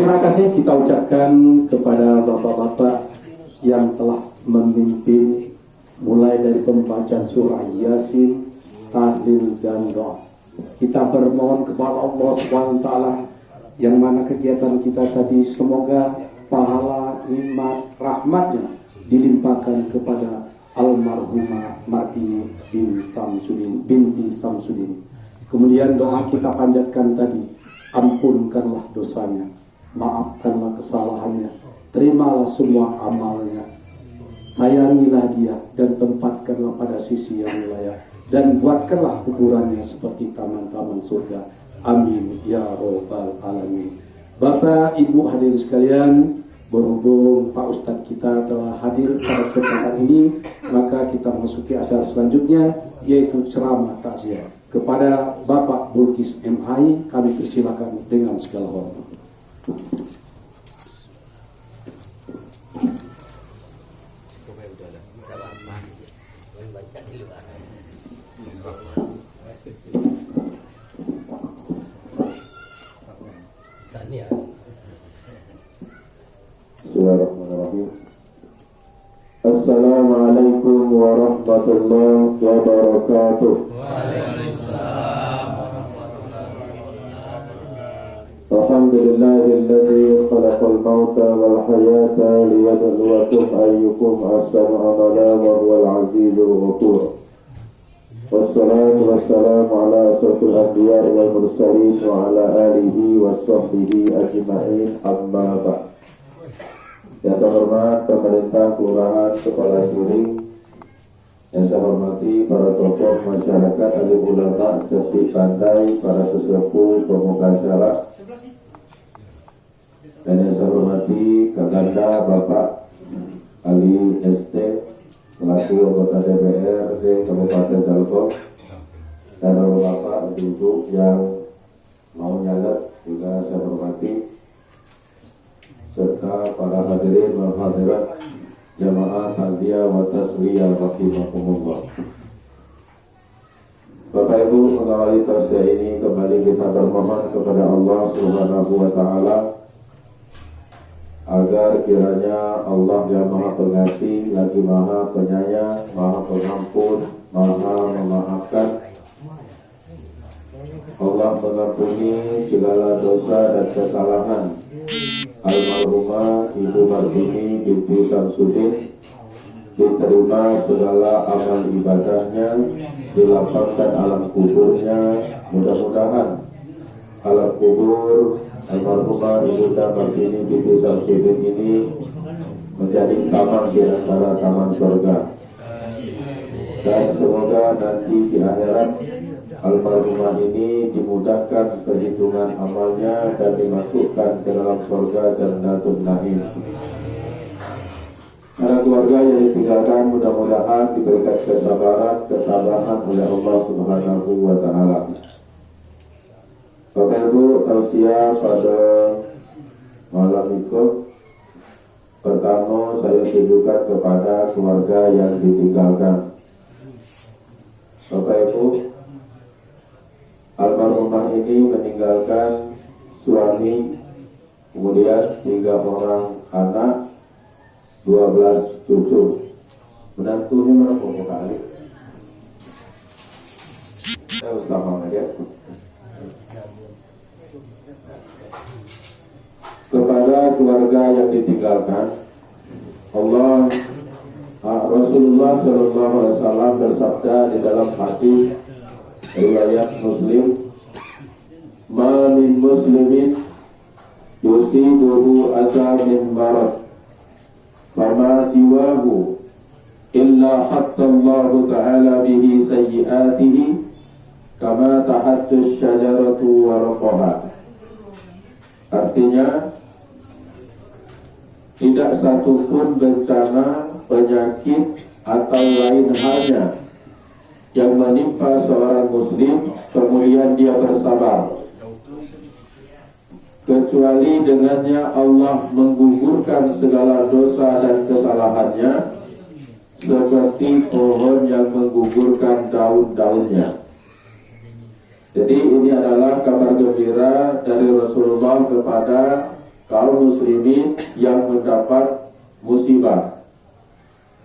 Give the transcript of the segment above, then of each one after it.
Terima kasih kita ucapkan kepada bapak-bapak yang telah memimpin mulai dari pembacaan surah Yasin, tahlil dan doa. Kita bermohon kepada Allah SWT yang mana kegiatan kita tadi semoga pahala, nikmat, rahmatnya dilimpahkan kepada almarhumah Martini binti Samsudin. Kemudian doa kita panjatkan tadi, ampunkanlah dosanya, maafkanlah kesalahannya, terimalah semua amalnya, sayangilah dia dan tempatkanlah pada sisi yang mulia, dan buatkanlah kuburannya seperti taman-taman surga. Amin ya robbal alamin. Bapak Ibu hadirin sekalian, berhubung Pak Ustadz kita telah hadir pada kesempatan ini, maka kita memasuki acara selanjutnya, yaitu ceramah takziah. Kepada Bapak Bulkis MHI kami persilakan dengan segala hormat. Bismillahirrahmanirrahim. Assalamualaikum warahmatullahi wabarakatuh. Alhamdulillahilladzi khalaqal mauta wal hayata liyabluwakum ayyukum ahsanu amala wa huwal azizul ghafur. Wassalatu wassalamu ala asyrafil anbiya'i wal mursalin wa ala alihi wa sahbihi ajma'in, amma ba'd. Yang terhormat pemerintah kelurahan Kepala Suring, yang saya hormati para tokoh masyarakat, alim ulama, seperti pandai, para sesepuh, pemuka syarak, dan yang saya hormati Kakanda Bapak Ali ST selaku anggota DPRD Kabupaten Telkom, dan Bapak Ibu yang mau nyalet juga saya hormati, serta para hadirin wal hadirat jamaah takziah wa tasriyah rahimakumullah. Bapak Ibu, mengawali tasriyah ini kembali kita bermohon kepada Allah Subhanahu wa taala agar kiranya Allah yang Maha Pengasih lagi Maha Penyayang, Maha Pengampun, Maha Memaafkan, Allah mengampuni segala dosa dan kesalahan almarhumah Ibu Martini binti Samsudin, diterima segala amal ibadahnya, dilapangkan alam kuburnya. Mudah-mudahan alam kubur almarhumah Ibu Martini binti Samsudin ini menjadi taman di antara taman surga, dan semoga nanti di akhirat almarhumah ini dimudahkan perhitungan amalnya dan dimasukkan ke dalam surga Jannatul Na'im. Para keluarga yang ditinggalkan mudah-mudahan diberikan kesabaran, ketabahan oleh Allah Subhanahu wa taala. Bapak Ibu, tausiah pada malam itu pertama saya tujukan kepada keluarga yang ditinggalkan. Bapak Ibu, almarhumah ini meninggalkan suami, kemudian 3 orang anak, 12 cucu. Menantunya berapa kali? Saya harus lama ya. Kepada keluarga yang ditinggalkan, Rasulullah SAW bersabda di dalam hadis riwayat Muslim, "Ma min muslimin yusibuhu adza min marad, fama siwahu illa hatta Allah Ta'ala bihi sayyi'atihi kama tahatta asy-syajaratu waraqaha." Artinya, tidak satu pun bencana, penyakit atau lain halnya yang menimpa seorang muslim kemudian dia bersabar, kecuali dengannya Allah menggugurkan segala dosa dan kesalahannya seperti pohon yang menggugurkan daun-daunnya. Jadi ini adalah kabar gembira dari Rasulullah kepada kaum muslimin yang mendapat musibah,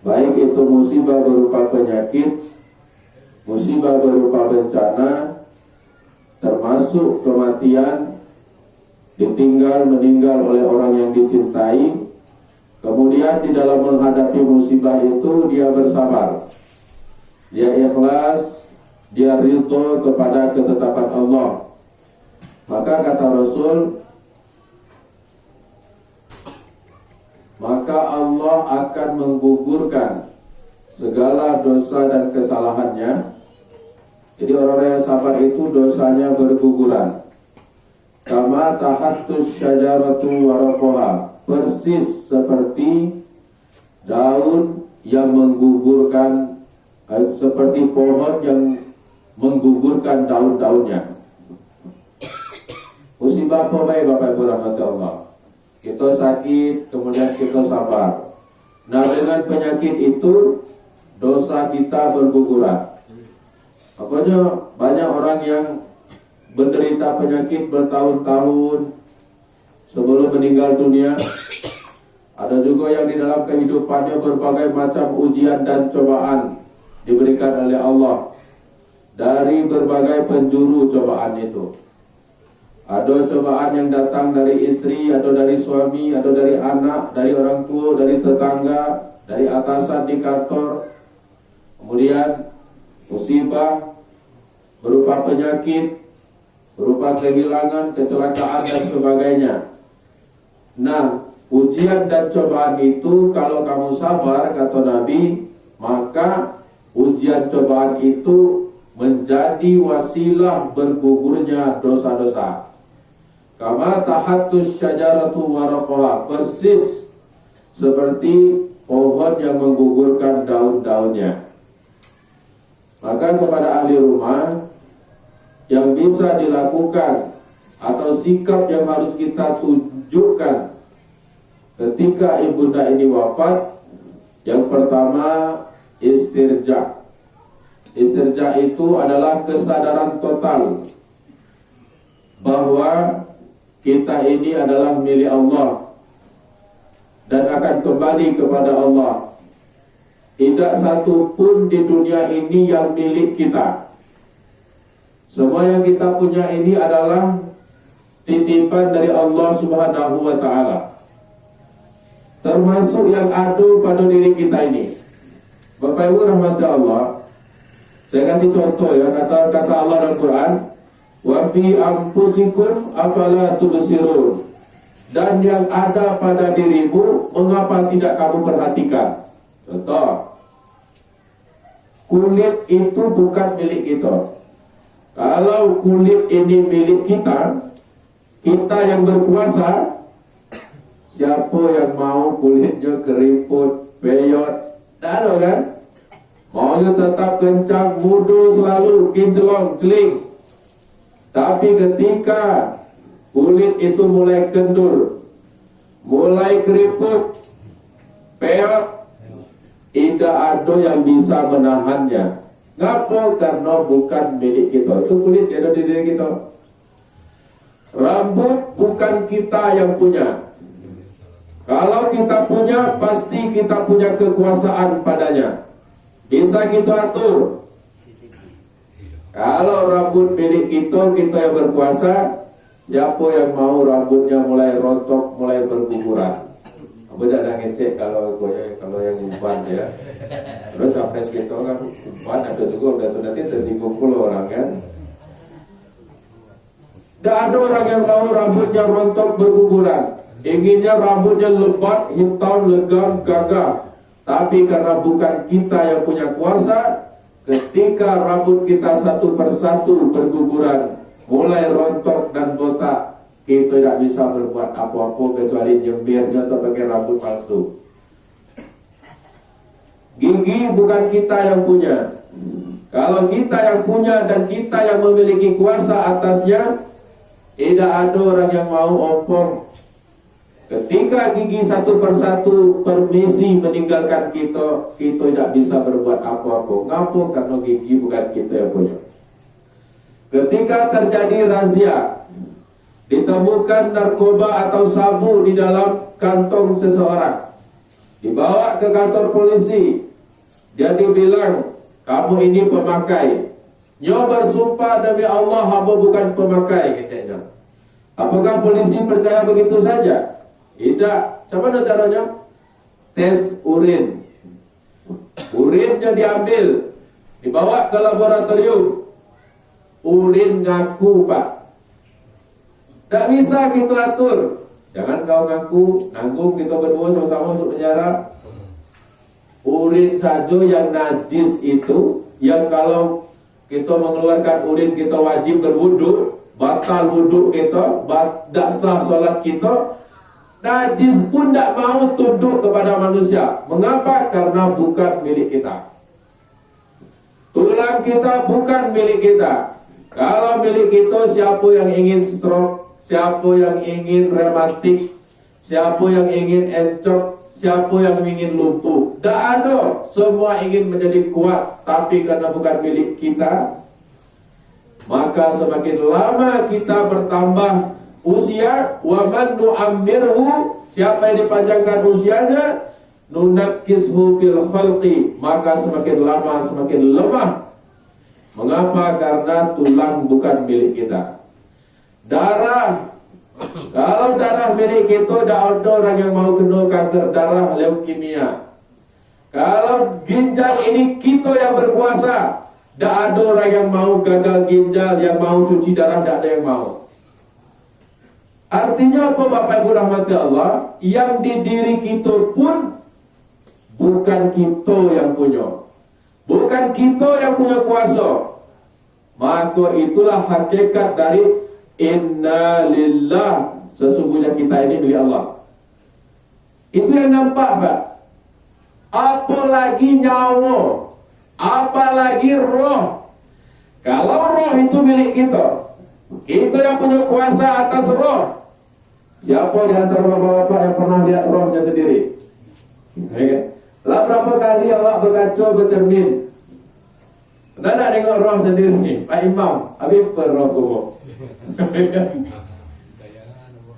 baik itu musibah berupa penyakit, musibah berupa bencana, termasuk kematian, meninggal oleh orang yang dicintai. Kemudian di dalam menghadapi musibah itu dia bersabar, dia ikhlas, dia ridho kepada ketetapan Allah. Maka kata Rasul, maka Allah akan menggugurkan segala dosa dan kesalahannya. Jadi orang yang sabar itu dosanya berguguran. Kama tahattus syajaratu waraqaha, persis seperti daun yang menggugurkan, seperti pohon yang menggugurkan daun-daunnya. Musibah apa baik Bapak Ibu rahmatullah? Kita sakit, kemudian kita sabar. Nah, dengan penyakit itu dosa kita berguguran. Makanya banyak orang yang menderita penyakit bertahun-tahun sebelum meninggal dunia. Ada juga yang di dalam kehidupannya berbagai macam ujian dan cobaan diberikan oleh Allah dari berbagai penjuru cobaan itu. Ada cobaan yang datang dari istri, atau dari suami, atau dari anak, dari orang tua, dari tetangga, dari atasan di kantor. Kemudian musibah berupa penyakit, berupa kehilangan, kecelakaan dan sebagainya. Nah, ujian dan cobaan itu kalau kamu sabar, kata Nabi, maka ujian cobaan itu menjadi wasilah bergugurnya dosa-dosa. Kama tahattus syajaratu waraqaha, persis seperti pohon yang menggugurkan daun-daunnya. Maka kepada ahli rumah, yang bisa dilakukan atau sikap yang harus kita tunjukkan ketika ibunda ini wafat, yang pertama istirja. Istirja itu adalah kesadaran total bahwa kita ini adalah milik Allah dan akan kembali kepada Allah. Tidak satu pun di dunia ini yang milik kita. Semua yang kita punya ini adalah titipan dari Allah Subhanahu wa ta'ala, termasuk yang ada pada diri kita ini. Bapak Ibu rahmatullah Allah, saya kasih contoh ya, kata Allah dalam Quran, wa fi anfusikum afala tubsirun, dan yang ada pada dirimu mengapa tidak kamu perhatikan. Contoh, kulit itu bukan milik kita. Kalau kulit ini milik kita, kita yang berkuasa, siapa yang mau kulitnya keriput, peyot, tak ada kan? Maunya tetap kencang, muda selalu, kinclong, celing. Tapi ketika kulit itu mulai kendur, mulai keriput, peyot, tidak ada yang bisa menahannya. Ngapa? Karena bukan milik kita. Itu kulit ada di diri kita. Rambut bukan kita yang punya. Kalau kita punya, pasti kita punya kekuasaan padanya. Bisa kita atur. Kalau rambut milik kita, kita yang berkuasa, siapa yang mau rambutnya mulai rontok, mulai berguguran? Aku tidak ngecek kalau yang umpan ya. Terus sampai segitu kan umpan ada juga udah tuh nanti tertimbul orang kan. Tidak ada orang yang mau rambutnya rontok berguguran. Inginnya rambutnya lebat, hitam, legam, gagah. Tapi karena bukan kita yang punya kuasa, ketika rambut kita satu persatu berguguran, mulai rontok dan botak, kita tidak bisa berbuat apa-apa kecuali nyembirnya atau pakai rambut palsu. Gigi bukan kita yang punya. Kalau kita yang punya dan kita yang memiliki kuasa atasnya, tidak ada orang yang mau opong. Ketika gigi satu persatu permisi meninggalkan kita, kita tidak bisa berbuat apa-apa. Ngapa? Karena gigi bukan kita yang punya. Ketika terjadi razia, ditemukan narkoba atau sabu di dalam kantong seseorang, dibawa ke kantor polisi, dia dibilang, kamu ini pemakai. Nyo bersumpah demi Allah, hamba bukan pemakai, katanya. Apakah polisi percaya begitu saja? Tidak. Macam mana caranya? Tes urin. Urinnya diambil, dibawa ke laboratorium. Urin ngaku, Pak. Tak bisa kita atur. Jangan kau ngaku, nanggung kita berdua sama-sama masuk penjara. Urin saja yang najis itu, yang kalau kita mengeluarkan urin kita wajib berwudu, batal wudu kita, tak sah solat kita. Najis pun tak mau tunduk kepada manusia. Mengapa? Karena bukan milik kita. Tulang kita bukan milik kita. Kalau milik kita, siapa yang ingin stroke, siapa yang ingin rematik, siapa yang ingin encok, siapa yang ingin lumpuh? Tak ada. Semua ingin menjadi kuat, tapi karena bukan milik kita, maka semakin lama kita bertambah usia, wa man nu'ammirhu, siapa yang dipanjangkan usianya, nunakkishu fil khalqi, maka semakin lama semakin lemah. Mengapa? Karena tulang bukan milik kita. Darah, kalau darah milik kita, tak ada orang yang mau kena kanker darah, leukemia. Kalau ginjal ini kita yang berkuasa, tak ada orang yang mau gagal ginjal, yang mau cuci darah, tak ada yang mau. Artinya apa, Bapak Ibu rahmati Allah? Yang di diri kita pun bukan kita yang punya, bukan kita yang punya kuasa. Maka itulah hakikat dari inna lillah, sesungguhnya kita ini milik Allah. Itu yang nampak, Pak. Apalagi nyawa, apalagi roh. Kalau roh itu milik kita, kita yang punya kuasa atas roh. Siapa di antara bapak-bapak yang pernah lihat rohnya sendiri? Lah berapa kali awak berkaca bercermin? Pernah tak tengok roh sendiri? Pak Imam, habis roh kamu.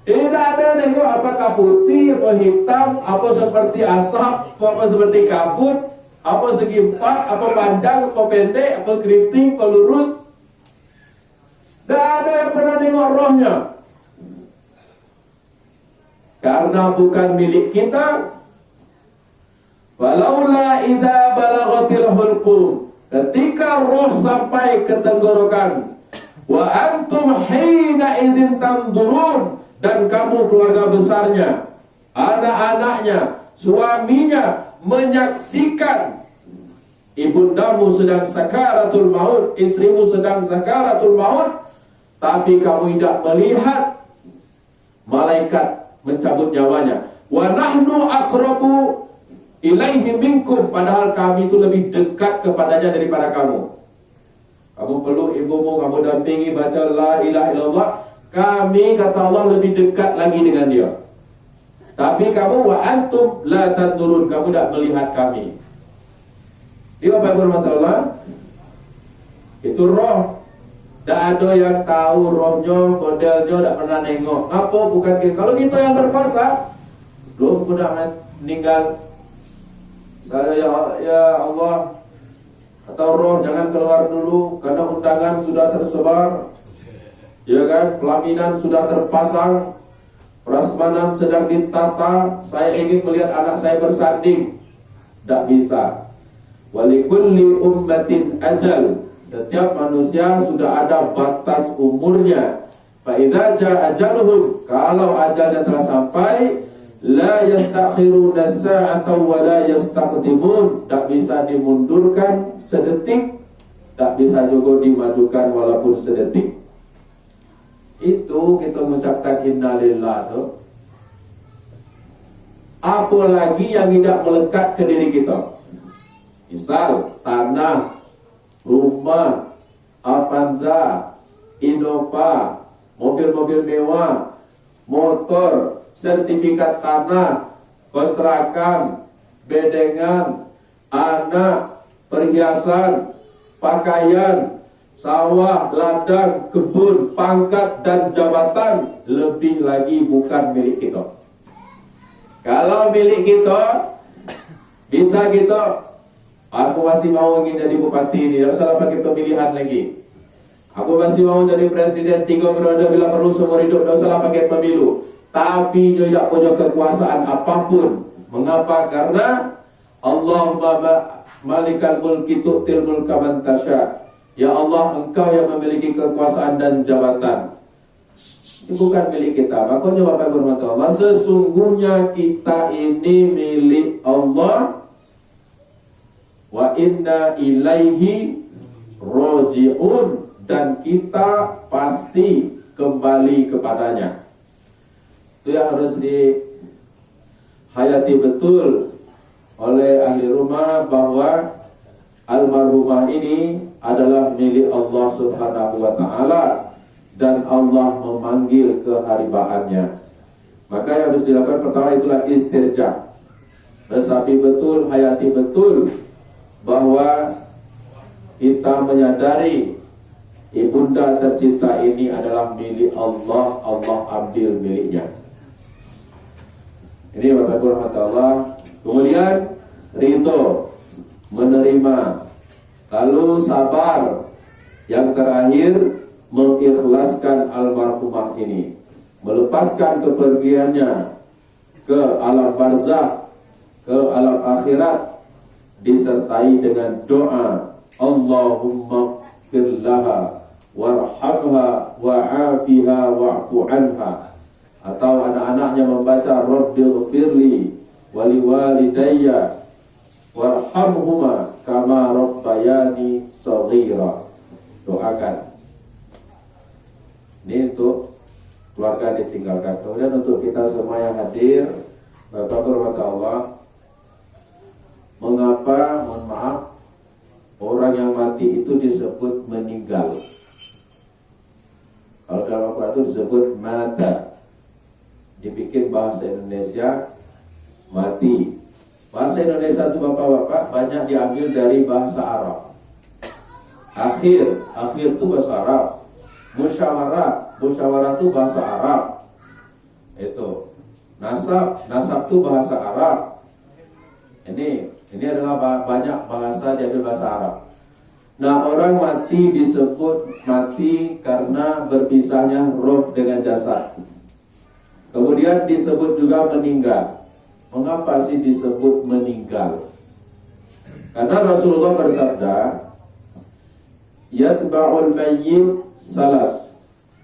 Tidak ada tengok apakah putih, apa hitam, apa seperti asap, apa seperti kabut, apa segi empat, apa panjang, apa pendek, apa keriting, apa lurus. Tidak ada yang pernah tengok rohnya. Karena bukan milik kita. Walaula idza balaghatil hulqum, ketika roh sampai ke tenggorokan, wa antum hina idzin tanzurun, dan kamu keluarga besarnya, anak-anaknya, suaminya menyaksikan ibundamu sedang sakaratul maut, istrimu sedang sakaratul maut, tapi kamu tidak melihat malaikat mencabut nyawanya. Wa nahnu aqrabu ilaihi minkum, padahal kami itu lebih dekat kepadanya daripada kamu. Kamu peluk ibumu, kamu dampingi baca la ilaha illallah, kami kata Allah lebih dekat lagi dengan dia. Tapi kamu wa antum la tanzurun, kamu tidak melihat kami. Dia Bapak Ibu Allah, itu roh. Tak ada yang tahu rohnya, modelnya, tak pernah nengok. Apa bukan kita? Kalau kita yang berkuasa, belum pernah meninggal. Saya ya Allah, atau roh jangan keluar dulu karena undangan sudah tersebar, ya kan? Pelaminan sudah terpasang, prasmanan sedang ditata. Saya ingin melihat anak saya bersanding, tak bisa. Walikulli ummatin ajal, setiap manusia sudah ada batas umurnya. Fa idza jaa ajaluhum, kalau ajalnya telah sampai, la yastakhiruna sa'ata wa la yastaqdimun, tak bisa dimundurkan sedetik, tak bisa juga dimajukan walaupun sedetik. Itu kita mengucapkan innalillah tuh. Apalagi yang tidak melekat ke diri kita. Misal tanah, rumah, Avanza, Innova, mobil-mobil mewah, motor, sertifikat tanah, kontrakan, bedengan, anak, perhiasan, pakaian, sawah, ladang, kebun, pangkat dan jabatan, lebih lagi bukan milik kita. Kalau milik kita, bisa kita, aku masih mau ingin jadi bupati ini, tidak usah pakai pemilihan lagi. Aku masih mau jadi presiden 3 periode bila perlu seumur hidup, tidak usah pakai pemilu. Tapi dia tidak punya kekuasaan apapun. Mengapa? Karena Allahumma malikal mulki tu'til mulka man tasya. Ya Allah, Engkau yang memiliki kekuasaan dan jabatan. Ini bukan milik kita. Makanya Bapak Ibu hormati Allah, sesungguhnya kita ini milik Allah. Wa inna ilaihi roji'un, dan kita pasti kembali kepadanya. Itu yang harus dihayati betul oleh ahli rumah, bahwa almarhumah ini adalah milik Allah Subhanahu wa ta'ala, dan Allah memanggil keharibaannya. Maka yang harus dilakukan pertama itulah istirja. Resapi betul, hayati betul bahwa kita menyadari ibunda tercinta ini adalah milik Allah. Allah ambil miliknya. Ini Bapak Ibu rahmatullah. Kemudian ridho, menerima, lalu sabar. Yang terakhir, mengikhlaskan almarhumah ini, melepaskan kepergiannya ke alam barzakh, ke alam akhirat, disertai dengan doa, Allahumma firlaha warhamha wa'afiha wa'fu anha. Atau anak-anaknya membaca Rabbighfirli waliwalidayya warhamhuma kama rabbayani shaghira. Doakan. Ini untuk keluarga ditinggalkan. Kemudian untuk kita semua yang hadir, Bapak berkata Allah, mengapa, mohon maaf, orang yang mati itu disebut meninggal? Kalau dalam Al-Quran itu disebut mata, dibikin bahasa Indonesia mati. Bahasa Indonesia itu bapak-bapak banyak diambil dari bahasa Arab. Akhir itu bahasa Arab. Musyawarah itu bahasa Arab. Itu nasab itu bahasa Arab. Ini adalah banyak bahasa diambil bahasa Arab. Nah, orang mati disebut mati karena berpisahnya roh dengan jasad. Kemudian disebut juga meninggal. Mengapa sih disebut meninggal? Karena Rasulullah bersabda, yatba'ul mayyit salas,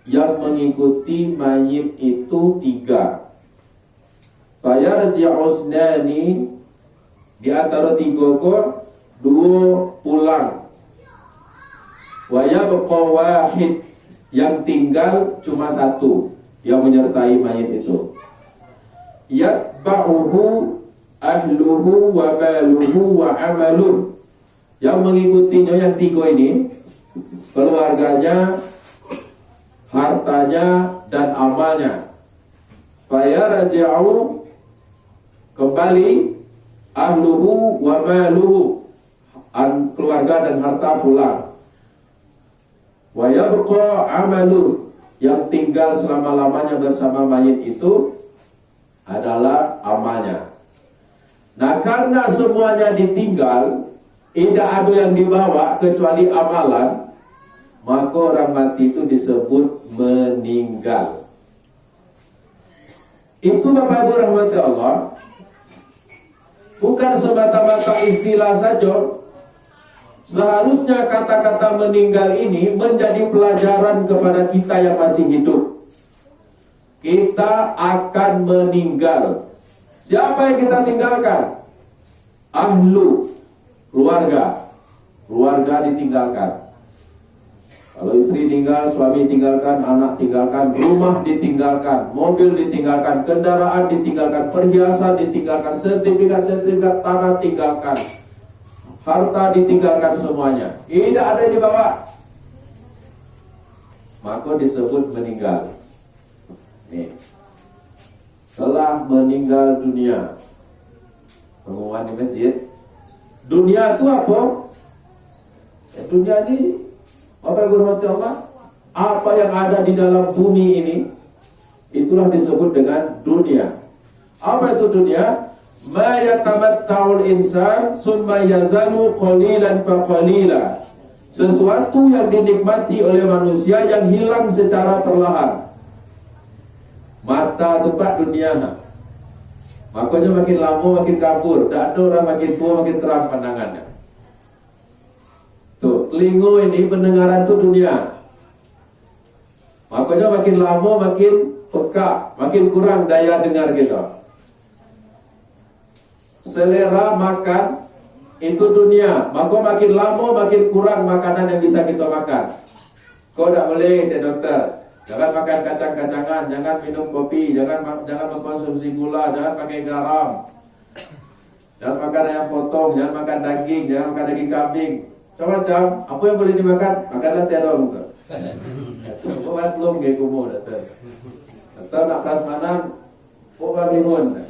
yang mengikuti mayit itu 3. Fayarji'usnani, di antara 3 kok 2 pulang. Wa yabqa wahid, yang tinggal cuma 1 yang menyertai mayit itu. Yatba'uhu ahluhu wa maluhu wa amaluh, yang mengikutinya yang 3 ini, keluarganya, hartanya dan amalnya. Fayarji'u, kembali, ahluhu wa maluhu, keluarga dan harta pulang. Wa yabqa amaluh, yang tinggal selama-lamanya bersama mayit itu adalah amalnya. Nah, karena semuanya ditinggal, tidak ada yang dibawa kecuali amalan, maka orang mati itu disebut meninggal. Itu Bapak Ibu rahmati Allah, bukan semata-mata istilah saja. Seharusnya kata-kata meninggal ini menjadi pelajaran kepada kita yang masih hidup. Kita akan meninggal. Siapa yang kita tinggalkan? Ahlu, keluarga. Keluarga ditinggalkan. Kalau istri tinggal, suami tinggalkan, anak tinggalkan, rumah ditinggalkan, mobil ditinggalkan, kendaraan ditinggalkan, perhiasan ditinggalkan, sertifikat tanah tinggalkan, harta ditinggalkan semuanya. Tidak ada yang dibawa. Maka disebut meninggal. Nih, telah meninggal dunia. Pengumuman di masjid. Dunia itu apa? Dunia ini Bapak Ibu rahmati Allah, apa yang ada di dalam bumi ini, itulah disebut dengan dunia. Apa itu dunia? Ma yatamatta'ul insan summa yazalu qalilan fa qalila. Sesuatu yang dinikmati oleh manusia yang hilang secara perlahan. Mata tempat dunia. Makanya makin lama makin kabur, tak ada orang makin tua makin terang pandangannya. Tuh, telinga ini pendengaran itu dunia. Makanya makin lama makin peka, makin kurang daya dengar kita. Selera makan itu dunia, maka makin lama makin kurang makanan yang bisa kita makan. Kau tak boleh, cik dokter, jangan makan kacang-kacangan, jangan minum kopi, jangan mengkonsumsi gula, jangan pakai garam, jangan makan ayam potong, jangan makan daging, jangan makan daging kambing. Macam-macam, apa yang boleh dimakan? Makanlah terong. Buat belum kayak kumur, dokter. Atau nak prasmanan, buat limun.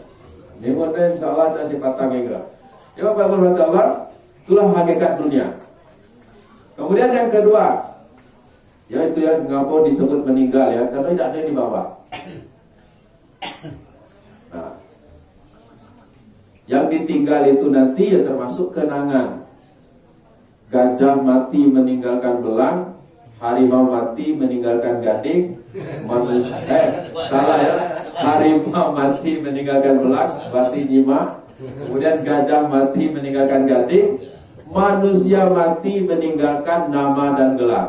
Limun dan insyaAllah saya patang juga. Ya Bapak Ibu Allah, itulah hakikat dunia. Kemudian yang kedua, yaitu yang mengapa disebut meninggal ya, karena tidak ada di bawah. Nah, yang ditinggal itu nanti ya termasuk kenangan. Gajah mati meninggalkan belang, harimau mati meninggalkan gading, salah ya. Harimau mati meninggalkan belang, berarti nyimak. Kemudian gajah mati meninggalkan gading, manusia mati meninggalkan nama dan gelar.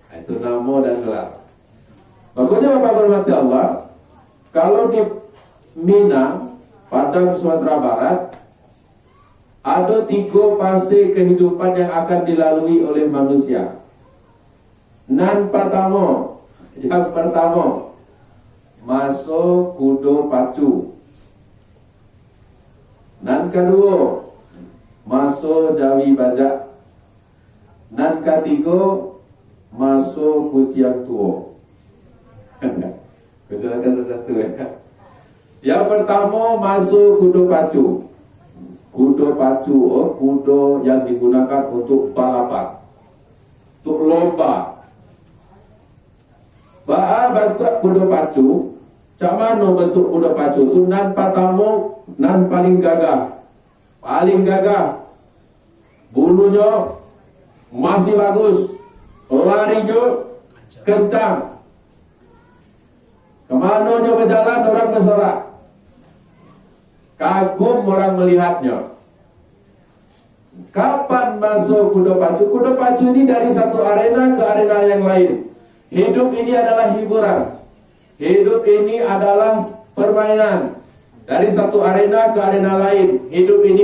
Nah, itu nama dan gelar. Makanya Bapak berhormati Allah, kalau di Minang, Padang, Sumatera Barat, ada 3 fase kehidupan yang akan dilalui oleh manusia. Nan pertama, yang pertama, masa kudo pacu. Nan kedua, masa jawi bajak. Nan ketiga, masa kuciang tua. Kecelakaan satu ya. Yang pertama, masa kudo pacu. Kudo pacu, kudo yang digunakan untuk balapan, untuk lomba. Bentuk kuda pacu, cak mana bentuk kuda pacu itu? Nan pertama, nan paling gagah, bulunya masih bagus, larinya kencang, kemana berjalan orang bersorak, kagum orang melihatnya. Kapan masuk kuda pacu? Kuda pacu ini dari satu arena ke arena yang lain. Hidup ini adalah hiburan. Hidup ini adalah permainan. Dari satu arena ke arena lain. Hidup ini